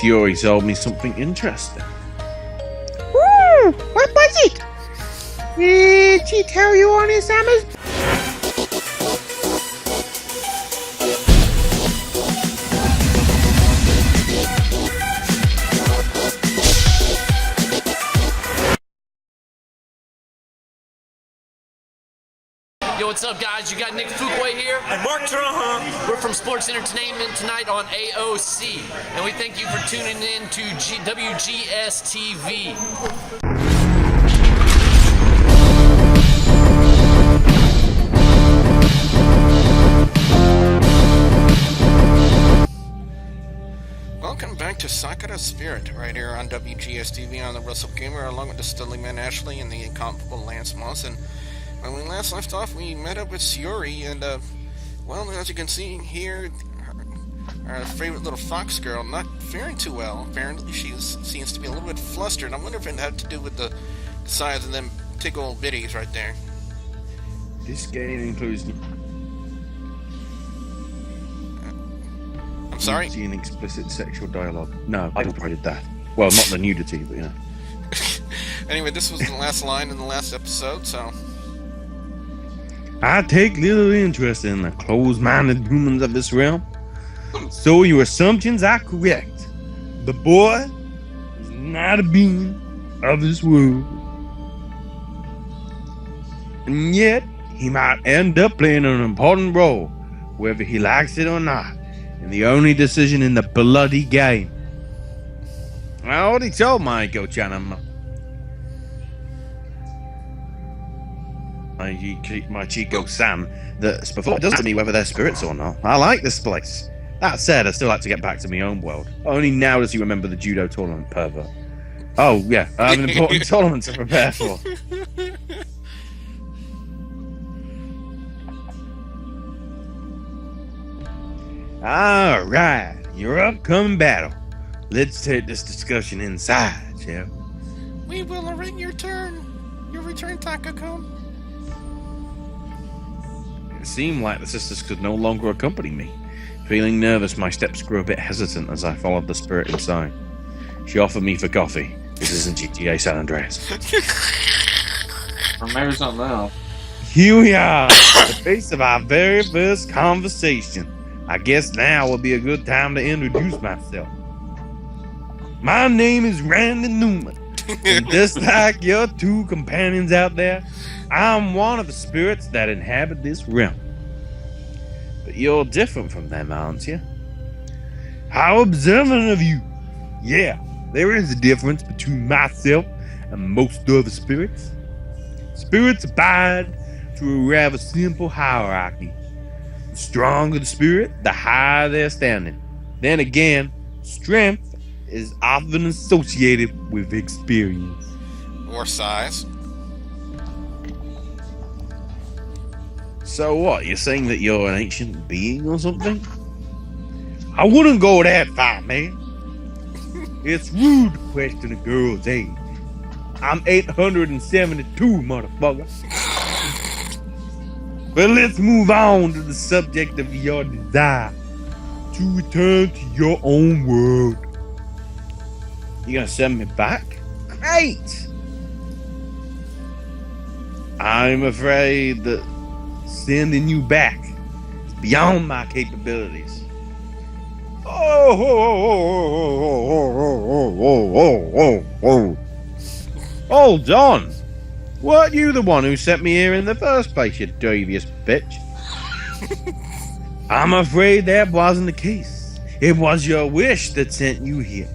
Yuri told me something interesting. Ooh, what was it? Did she tell you on his summers? Yo, what's up, guys? You got Nick Fuquay here. And Mark Trahan. We're from Sports Entertainment tonight on AOC, and we thank you for tuning in to WGS-TV. Welcome back to Sakura Spirit, right here on WGS-TV on the Russell Gamer, along with the Studley Man Ashley and the incomparable Lance Moss. And when we last left off, we met up with Yuri, and, well, as you can see here, our favorite little fox girl not faring too well. Apparently, she seems to be a little bit flustered. I wonder if it had to do with the size of them tickle old bitties right there. This game includes... I'm sorry? nudity and explicit sexual dialogue. No, I avoided that. Well, not the nudity, but you know. Anyway, this was the last line in the last episode, so... I take little interest in the closed-minded humans of this realm. So your assumptions are correct. The boy is not a being of this world. And yet, he might end up playing an important role, whether he likes it or not, in the only decision in the bloody game. I already told my Go-chan my Chico-san that before it does to me whether they're spirits or not. I like this place. That said, I still like to get back to my own world. Only now does he remember the judo tournament, pervert. Oh, yeah, I have an important tournament to prepare for. Alright, your upcoming battle. Let's take this discussion inside, shall we? We will await your return, Takako. It seemed like the sisters could no longer accompany me. Feeling nervous, my steps grew a bit hesitant as I followed the spirit inside. She offered me for coffee. This isn't GTA San Andreas. Or maybe it's not now. Here we are, at the base of our very first conversation. I guess now will be a good time to introduce myself. My name is Randy Newman. And just like your two companions out there, I'm one of the spirits that inhabit this realm. But you're different from them, aren't you? How observant of you. Yeah, there is a difference between myself and most other spirits. Spirits abide to a rather simple hierarchy. The stronger the spirit, the higher they're standing. Then again, strength is often associated with experience. Or size. So what, you're saying that you're an ancient being or something? I wouldn't go that far, man. It's rude to question a girl's age. I'm 872, motherfucker. But let's move on to the subject of your desire to return to your own world. You gonna send me back? Great! I'm afraid that sending you back is beyond my capabilities. Oh, John! Weren't you the one who sent me here in the first place, you devious bitch? I'm afraid that wasn't the case. It was your wish that sent you here.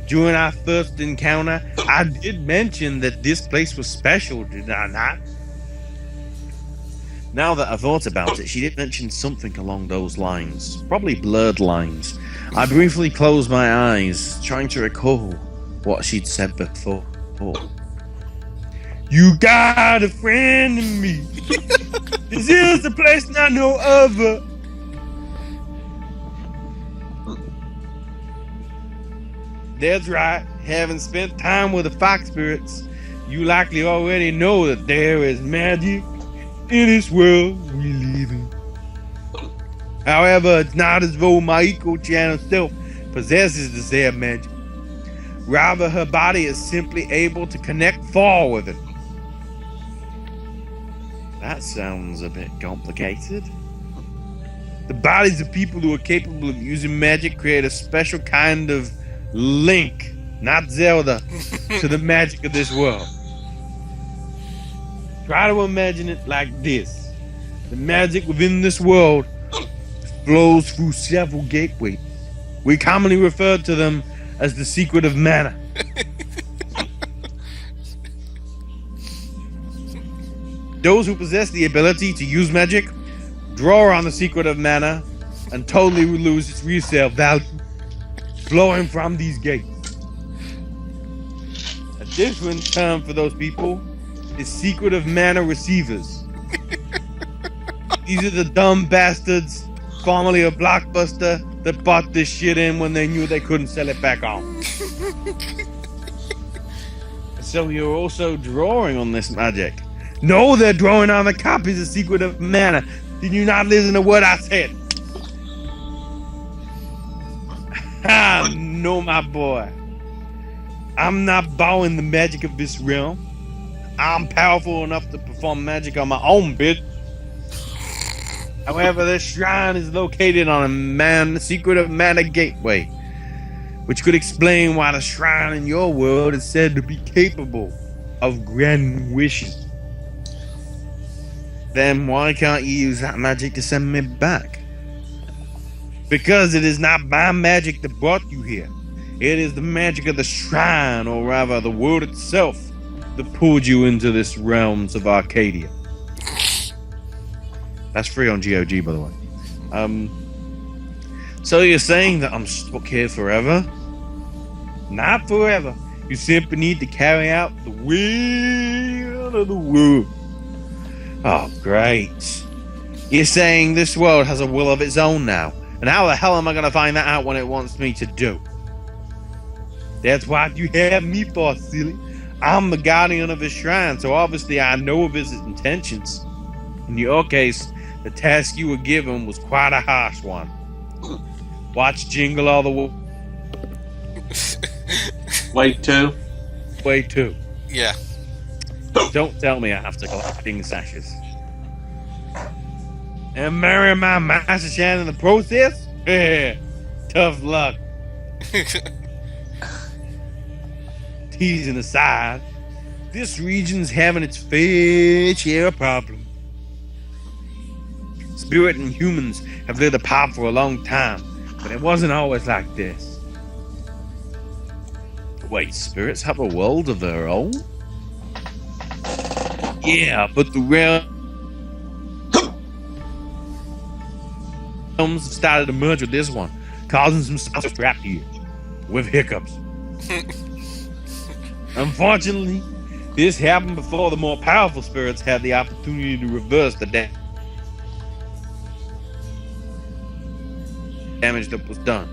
During our first encounter, I did mention that this place was special, did I not? Now that I thought about it, she did mention something along those lines. Probably blurred lines. I briefly closed my eyes, trying to recall what she'd said before. You got a friend in me. This is a place not no other. That's right. Having spent time with the fox spirits, you likely already know that there is magic in this world we live in. However, it's not as though my eco-chan herself possesses the said magic. Rather, her body is simply able to connect far with it. That sounds a bit complicated. The bodies of people who are capable of using magic create a special kind of link, not Zelda, to the magic of this world. Try to imagine it like this. The magic within this world flows through several gateways. We commonly refer to them as the secret of mana. Those who possess the ability to use magic draw on the secret of mana and totally lose its resale value flowing from these gates. A different term for those people is secret of mana receivers. These are the dumb bastards, formerly of Blockbuster, that bought this shit in when they knew they couldn't sell it back on. So you're also drawing on this magic. No, they're drawing on the copies of Secret of Mana. Did you not listen to what I said? No, my boy. I'm not borrowing the magic of this realm. I'm powerful enough to perform magic on my own, bitch. However, this shrine is located on a Secret of Mana gateway, which could explain why the shrine in your world is said to be capable of granting wishes. Then why can't you use that magic to send me back? Because it is not my magic that brought you here. It is the magic of the shrine, or rather the world itself, that pulled you into this realms of Arcadia. That's free on GOG, by the way. So you're saying that I'm stuck here forever? Not forever. You simply need to carry out the will of the world. Oh, great. You're saying this world has a will of its own now. And how the hell am I going to find that out when it wants me to do? That's what you have me for, silly. I'm the guardian of his shrine, so obviously I know of his intentions. In your case, the task you were given was quite a harsh one. Watch Jingle All the Way. Wait, two? Way 2. Yeah. Don't tell me I have to collect king sashes. And marry my master Shan in the process? Tough luck. Teasing aside, this region's having its fair share of problems. Spirit and humans have lived apart for a long time, but it wasn't always like this. Wait, spirits have a world of their own? Yeah, but the realms have started to merge with this one, causing some stuff to happen here, with hiccups. Unfortunately, this happened before the more powerful spirits had the opportunity to reverse the damage that was done.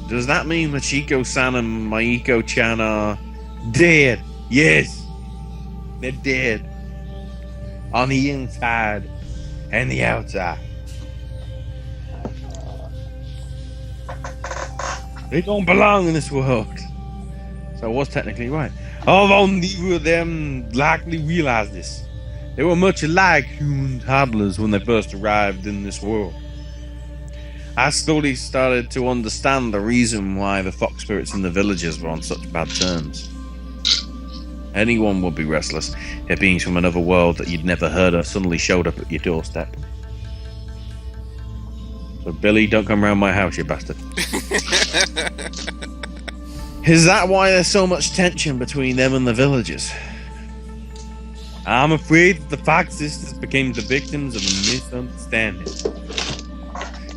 Does that mean Machiko-san and Maiko-chan are dead? Yes, they're dead. On the inside and the outside. They don't belong in this world. So I was technically right. Although neither of them likely realized this. They were much alike human toddlers when they first arrived in this world. I slowly started to understand the reason why the fox spirits in the villages were on such bad terms. Anyone would be restless if beings from another world that you'd never heard of suddenly showed up at your doorstep. So Billy, don't come around my house, you bastard. Is that why there's so much tension between them and the villagers? I'm afraid that the Fox sisters became the victims of a misunderstanding.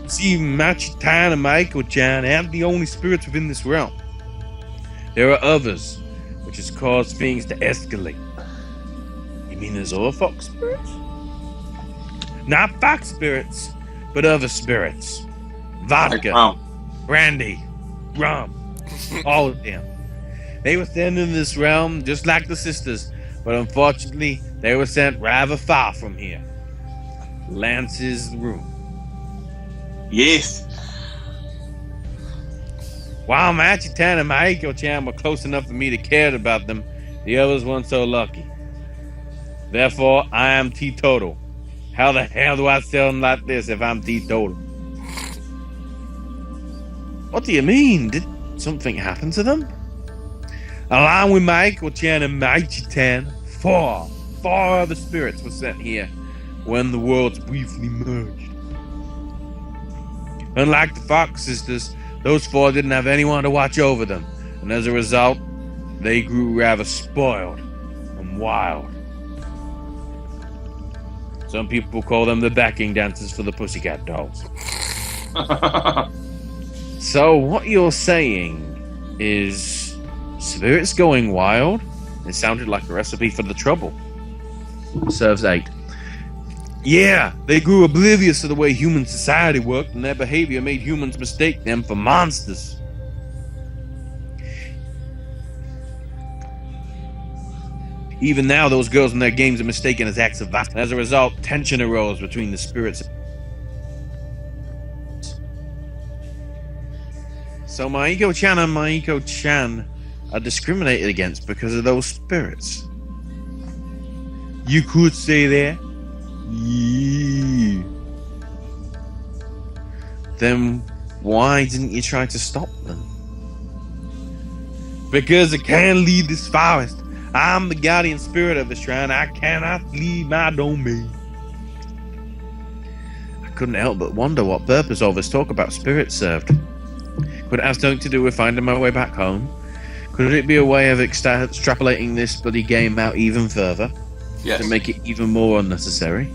See, Machi-tan and Maiko-chan aren't the only spirits within this realm. There are others, which has caused things to escalate. You mean there's other fox spirits? Not fox spirits, but other spirits. Vodka, Like brandy, rum, all of them. They were sent in this realm just like the sisters, but unfortunately, they were sent rather far from here. Lance's room. Yes. While Machi-tan and Maiko-chan were close enough for me to care about them, the others weren't so lucky. Therefore, I am teetotal. How the hell do I sound like this if I'm teetotal? What do you mean? Did something happen to them? Along with Maiko-chan and Machi-tan, four other spirits were sent here when the worlds briefly merged. Unlike the Fox sisters, those four didn't have anyone to watch over them, and as a result, they grew rather spoiled and wild. Some people call them the backing dancers for the Pussycat Dolls. So what you're saying is spirits going wild? It sounded like a recipe for the trouble. Serves 8. Yeah, they grew oblivious to the way human society worked, and their behavior made humans mistake them for monsters. Even now, those girls in their games are mistaken as acts of violence. As a result, tension arose between the spirits. So Maiko-chan and Maiko-chan are discriminated against because of those spirits. You could say that. Yeah. Then why didn't you try to stop them? Because I can't leave this forest. I'm the guardian spirit of the shrine. I cannot leave my domain. I couldn't help but wonder what purpose all this talk about spirits served. Could it have something to do with finding my way back home? Could it be a way of extrapolating this bloody game out even further? Yes. To make it even more unnecessary?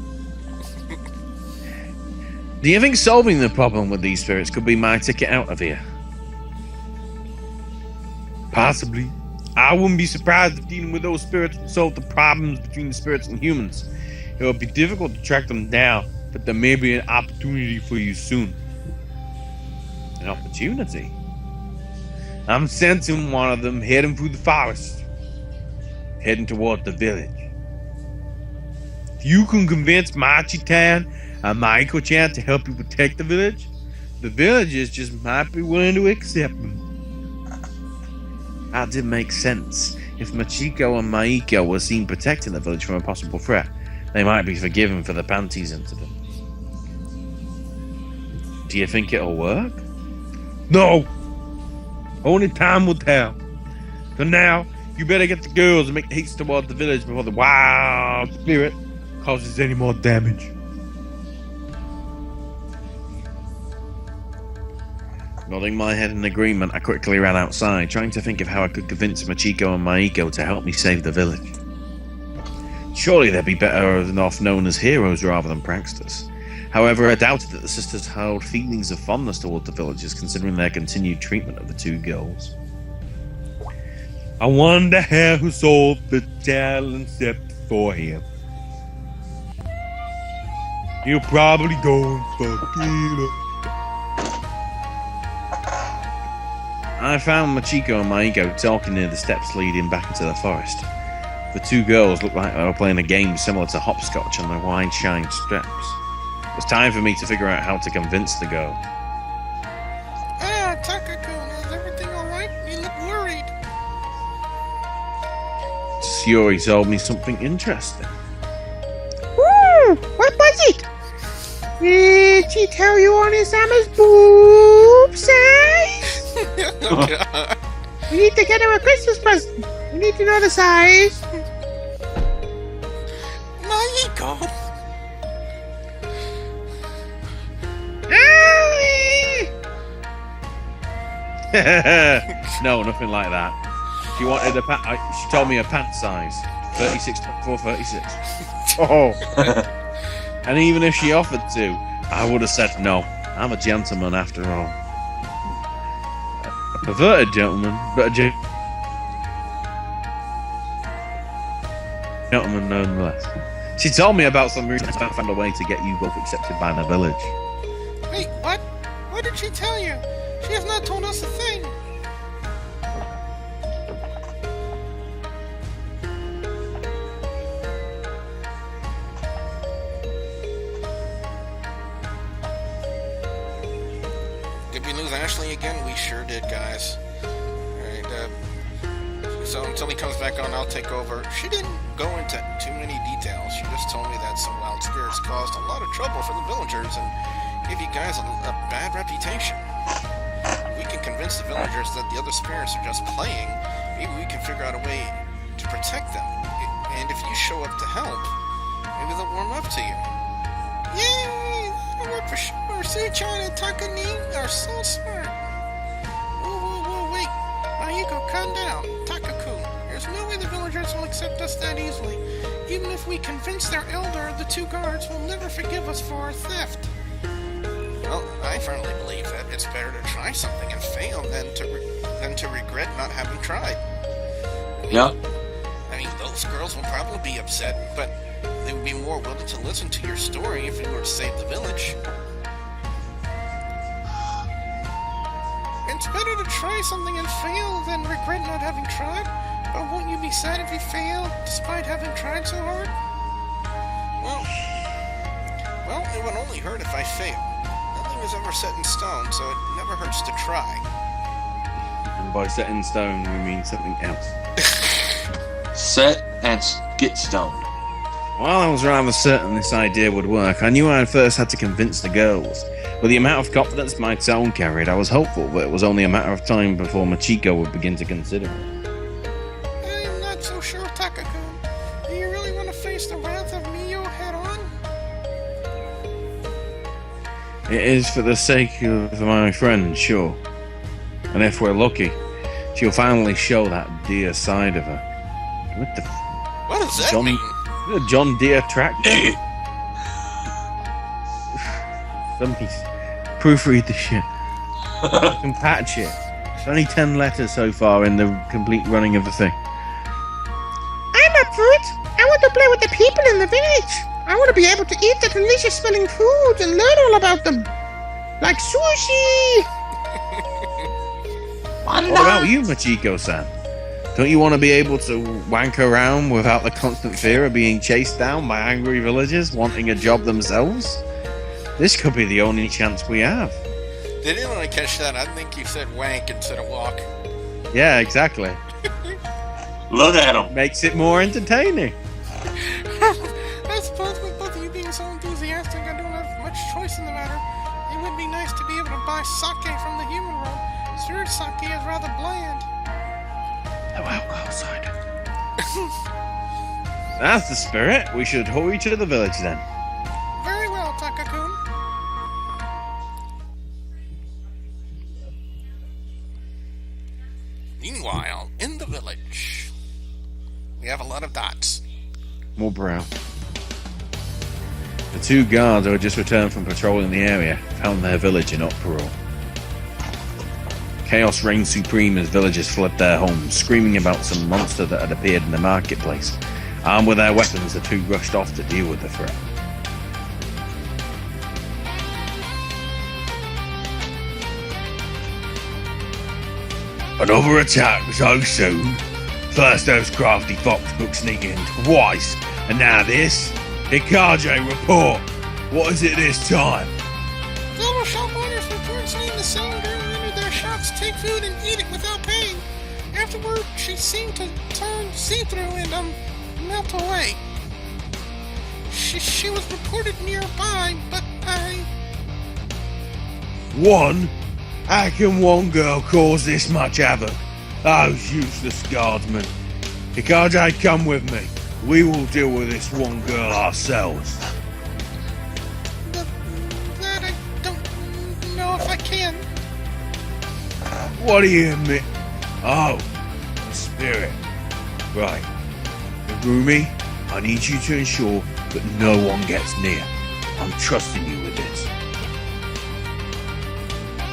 Do you think solving the problem with these spirits could be my ticket out of here? Possibly. I wouldn't be surprised if dealing with those spirits would solve the problems between the spirits and humans. It would be difficult to track them down, but there may be an opportunity for you soon. An opportunity? I'm sensing one of them heading through the forest, heading toward the village. If you can convince Machi-tan and Maiko-chan to help you protect the villagers just might be willing to accept them. That did make sense. If Machiko and Maiko were seen protecting the village from a possible threat, they might be forgiven for the panties incident. Do you think it'll work? No! Only time will tell. For now, you better get the girls and make haste toward the village before the wild spirit causes any more damage. Nodding my head in agreement, I quickly ran outside, trying to think of how I could convince Machiko and Maiko to help me save the village. Surely they'd be better off known as heroes rather than pranksters. However, I doubted that the sisters held feelings of fondness toward the villagers, considering their continued treatment of the two girls. I wonder who sold the talent scepter for him. He'll probably go and fuck it up. I found Machiko and Maiko talking near the steps leading back into the forest. The two girls looked like they were playing a game similar to hopscotch on their wide shine steps. It was time for me to figure out how to convince the girl. Ah, Takako, is everything alright? You look worried. Sayori told me something interesting. What was it? Did she tell you Onisama's boob size? Oh, God. We need to get her a Christmas present. We need to know the size. Maiko! No, nothing like that. She wanted a she told me a pant size, 36.436. Oh. And even if she offered to, I would have said no. I'm a gentleman after all. A perverted gentleman, but a gentleman nonetheless. She told me about some reason I found a way to get you both accepted by the village. Wait, what? What did she tell you? She has not told us a thing. we lose Ashley again? We sure did, guys. Alright, so until he comes back on, I'll take over. She didn't go into too many details. She just told me that some wild spirits caused a lot of trouble for the villagers and gave you guys a bad reputation. If we can convince the villagers that the other spirits are just playing, maybe we can figure out a way to protect them. And if you show up to help, maybe they'll warm up to you. Yay! I'm up for sure. Suchan and Takani are so smart. Whoa, wait. Mayuko, calm down. Taka-kun, there's no way the villagers will accept us that easily. Even if we convince their elder, the 2 guards will never forgive us for our theft. Well, I firmly believe that it's better to try something and fail than to regret not having tried. Yeah. I mean, those girls will probably be upset, but they would be more willing to listen to your story if you were to save the village. It's better to try something and fail than regret not having tried. But won't you be sad if you fail, despite having tried so hard? Well, it would only hurt if I fail. Nothing is ever set in stone, so it never hurts to try. And by set in stone, we mean something else. Set and get stoned. While I was rather certain this idea would work, I knew I first had to convince the girls. With the amount of confidence my tone carried, I was hopeful that it was only a matter of time before Machiko would begin to consider it. I'm not so sure, Taka-kun. Do you really want to face the wrath of Mio head-on? It is for the sake of my friend, sure. And if we're lucky, she'll finally show that Deere side of her. What the What does that mean? The John Deere tractor. Somebody proofread the shit. Fucking patch it. It's only 10 letters so far in the complete running of the thing. I'm up for it. I want to play with the people in the village. I want to be able to eat the delicious smelling foods and learn all about them. Like sushi. What about you, Machiko-san? Don't you want to be able to wank around without the constant fear of being chased down by angry villagers wanting a job themselves? This could be the only chance we have. Didn't really catch that. I think you said wank instead of walk. Yeah, exactly. Look at him. Makes it more entertaining. I suppose with both of you being so enthusiastic, I don't have much choice in the matter. It would be nice to be able to buy sake from the human world. Spirit sake is rather bland. No alcohol cider. That's the spirit. We should hurry to the village then. Very well, Taka-kun. Meanwhile, in the village, we have a lot of dots. More brown. The 2 guards who had just returned from patrolling the area found their village in uproar. Chaos reigned supreme as villagers fled their homes, screaming about some monster that had appeared in the marketplace. Armed with their weapons, the 2 rushed off to deal with the threat. Another attack so soon. First those crafty foxbooks sneaking twice, and now this? Hikaje, report! What is it this time? Fellow shop owners report seeing the seller girl enter their shops, take food, and eat it without paying. Afterward, she seemed to turn see-through and, melt away. She was reported nearby, but One? How can one girl cause this much havoc? Those useless guardsmen. Hikaje, come with me. We will deal with this one girl ourselves. That I don't know if I can. What do you admit? Oh, the spirit. Right. Rumi, I need you to ensure that no one gets near. I'm trusting you with this.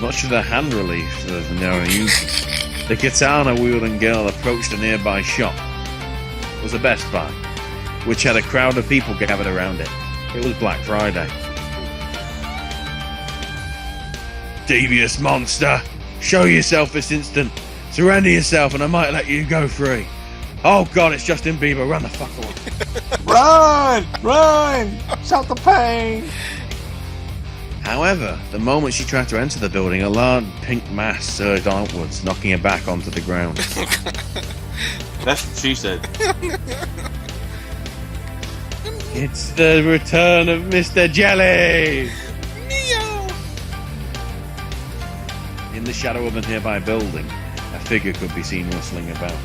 Much to the hand relief of the Narayuki, the katana-wielding girl approached a nearby shop. It was a Best Buy, which had a crowd of people gathered around it. It was Black Friday. Devious monster! Show yourself this instant! Surrender yourself and I might let you go free. Oh god, it's Justin Bieber, run the fuck away. Run! Run! Shout the pain! However, the moment she tried to enter the building, a large pink mass surged outwards, knocking her back onto the ground. That's what she said. It's the return of Mr. Jelly! Neo! In the shadow of a nearby building, a figure could be seen rustling about.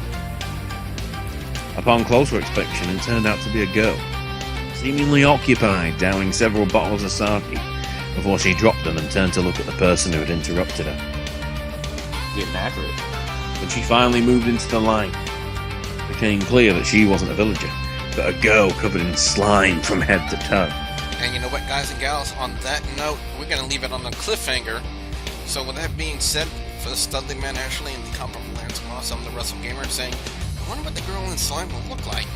Upon closer inspection, it turned out to be a girl, seemingly occupied, downing several bottles of sake, before she dropped them and turned to look at the person who had interrupted her. Getting accurate. When she finally moved into the light, it became clear that she wasn't a villager, but a girl covered in slime from head to toe. And you know what, guys and gals, on that note, we're going to leave it on a cliffhanger. So with that being said, for the Studley Man Ashley and the comparable Lance Moss, I'm the Russell Gamer saying, I wonder what the girl in slime will look like.